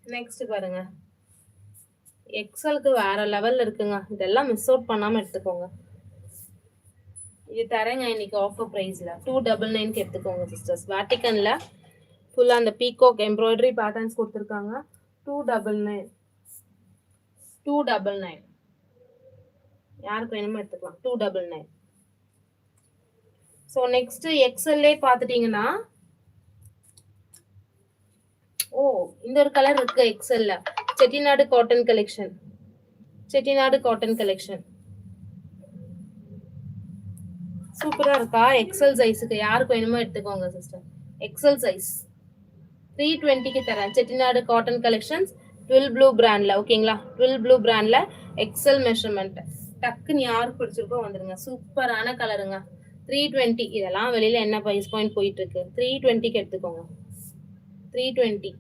Next பாருங்க. எக்ஸலுக்கு வேற லெவல்ல இருக்குங்க. இதெல்லாம் மிஸ் அவுட் பண்ணாம எடுத்துக்கோங்க. இது தரேங்க இன்னைக்கு ஆஃபர் பிரைஸ்ல 299க்கு எடுத்துக்கோங்க சிஸ்டர்ஸ். வேட்டிகன்ல ஃபுல்லா அந்த பீகாக் எம்ப்ராய்டரி பேட்டர்ன்ஸ் கொடுத்துருக்காங்க. 299 299 யாருக்கு வேணுமோ எடுத்துக்கலாம். 299. ஸோ நெக்ஸ்ட் எக்ஸல்லே பார்த்துட்டீங்கன்னா இந்த ஒரு கலர் இருக்கு எக்ஸல்ல. Chettinad cotton collection. Chettinad cotton collection சூப்பரா இருக்கா? எக்ஸல் சைஸுக்கு யாருக்கு வேணுமோ எடுத்துக்கோங்க சிஸ்டர். எக்ஸல் சைஸ் 320க்கு தரேன். செட்டிநாடு காட்டன் கலெக்ஷன்ஸ் ட்வில் ப்ளூ பிராண்ட்ல. ஓகேங்களா? ட்வில் ப்ளூ பிராண்ட்ல எக்ஸல் மெஷர்மெண்ட். டக்குன்னு யாருக்கு பிடிச்சிருக்கோ வந்துருங்க. சூப்பரான கலருங்க. 320. இதெல்லாம் வெளியில என்ன பிரைஸ் பாயிண்ட் போயிட்டு இருக்கு? 320க்கு எடுத்துக்கோங்க. 320.